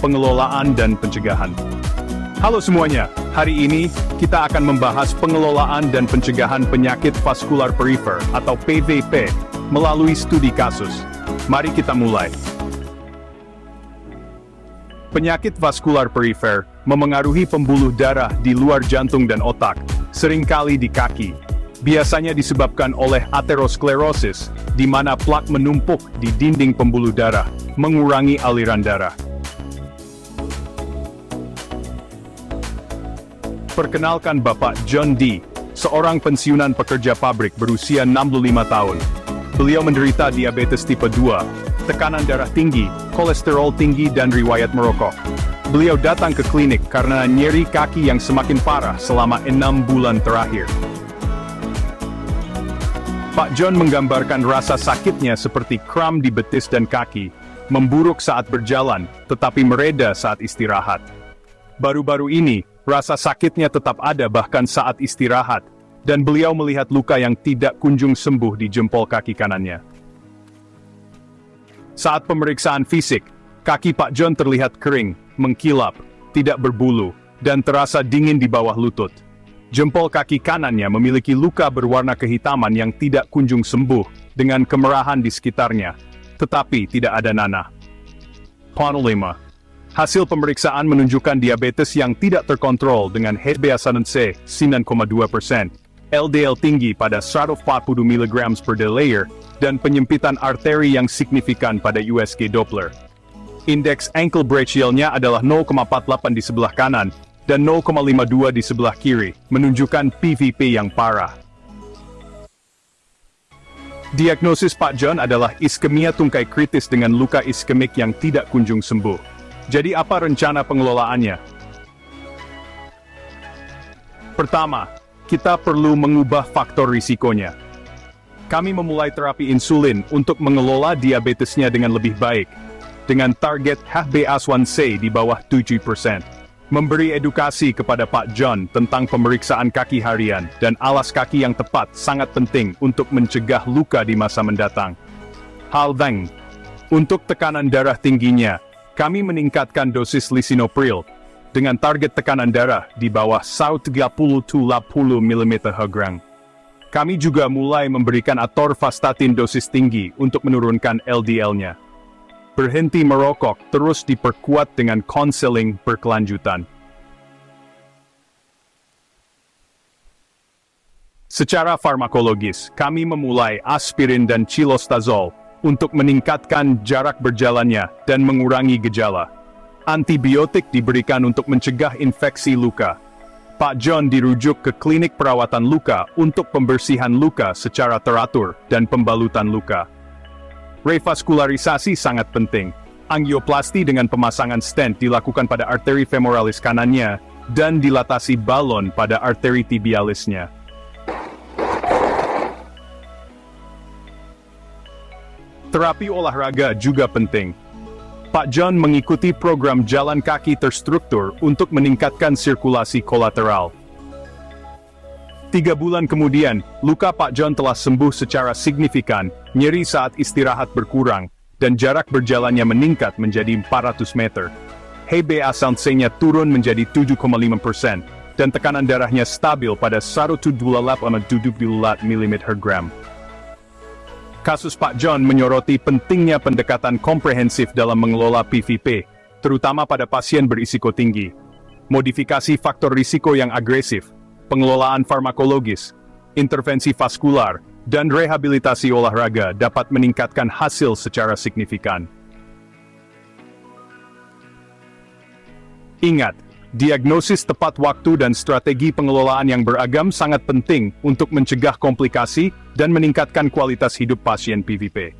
pengelolaan dan pencegahan. Halo semuanya, hari ini kita akan membahas pengelolaan dan pencegahan penyakit vaskular perifer atau PVP melalui studi kasus. Mari kita mulai. Penyakit vaskular perifer memengaruhi pembuluh darah di luar jantung dan otak, seringkali di kaki. Biasanya disebabkan oleh aterosklerosis, di mana plak menumpuk di dinding pembuluh darah, mengurangi aliran darah. Perkenalkan Bapak John D., seorang pensiunan pekerja pabrik berusia 65 tahun. Beliau menderita diabetes tipe 2, tekanan darah tinggi, kolesterol tinggi dan riwayat merokok. Beliau datang ke klinik karena nyeri kaki yang semakin parah selama 6 bulan terakhir. Pak John menggambarkan rasa sakitnya seperti kram di betis dan kaki, memburuk saat berjalan, tetapi mereda saat istirahat. Baru-baru ini, rasa sakitnya tetap ada bahkan saat istirahat, dan beliau melihat luka yang tidak kunjung sembuh di jempol kaki kanannya. Saat pemeriksaan fisik, kaki Pak John terlihat kering, mengkilap, tidak berbulu, dan terasa dingin di bawah lutut. Jempol kaki kanannya memiliki luka berwarna kehitaman yang tidak kunjung sembuh, dengan kemerahan di sekitarnya, tetapi tidak ada nanah. 5. Hasil pemeriksaan menunjukkan diabetes yang tidak terkontrol dengan HbA1c 9,2%, LDL tinggi pada 140 mg per deciliter, dan penyempitan arteri yang signifikan pada USG Doppler. Indeks ankle brachialnya adalah 0,48 di sebelah kanan, dan 0,52 di sebelah kiri, menunjukkan PVP yang parah. Diagnosis Pak John adalah iskemia tungkai kritis dengan luka iskemik yang tidak kunjung sembuh. Jadi apa rencana pengelolaannya? Pertama, kita perlu mengubah faktor risikonya. Kami memulai terapi insulin untuk mengelola diabetesnya dengan lebih baik, dengan target HbA1c di bawah 7%. Memberi edukasi kepada Pak John tentang pemeriksaan kaki harian dan alas kaki yang tepat sangat penting untuk mencegah luka di masa mendatang. Untuk tekanan darah tingginya, kami meningkatkan dosis lisinopril dengan target tekanan darah di bawah 130-80 mm/Hg. Kami juga mulai memberikan atorvastatin dosis tinggi untuk menurunkan LDL-nya. Berhenti merokok terus diperkuat dengan konseling berkelanjutan. Secara farmakologis, kami memulai aspirin dan cilostazol untuk meningkatkan jarak berjalannya dan mengurangi gejala. Antibiotik diberikan untuk mencegah infeksi luka. Pak John dirujuk ke klinik perawatan luka untuk pembersihan luka secara teratur dan pembalutan luka. Revaskularisasi sangat penting. Angioplasti dengan pemasangan stent dilakukan pada arteri femoralis kanannya dan dilatasi balon pada arteri tibialisnya. Terapi olahraga juga penting. Pak John mengikuti program jalan kaki terstruktur untuk meningkatkan sirkulasi kolateral. 3 bulan kemudian, luka Pak John telah sembuh secara signifikan, nyeri saat istirahat berkurang, dan jarak berjalannya meningkat menjadi 400 meter. HbA1c-nya turun menjadi 7,5%, dan tekanan darahnya stabil pada 128 mm/Hg. Kasus Pak John menyoroti pentingnya pendekatan komprehensif dalam mengelola PVP, terutama pada pasien berisiko tinggi. Modifikasi faktor risiko yang agresif, pengelolaan farmakologis, intervensi vaskular, dan rehabilitasi olahraga dapat meningkatkan hasil secara signifikan. Ingat, diagnosis tepat waktu dan strategi pengelolaan yang beragam sangat penting untuk mencegah komplikasi dan meningkatkan kualitas hidup pasien PVP.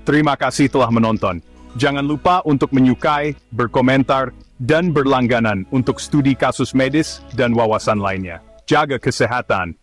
Terima kasih telah menonton. Jangan lupa untuk menyukai, berkomentar, dan berlangganan untuk studi kasus medis dan wawasan lainnya. Jaga kesehatan.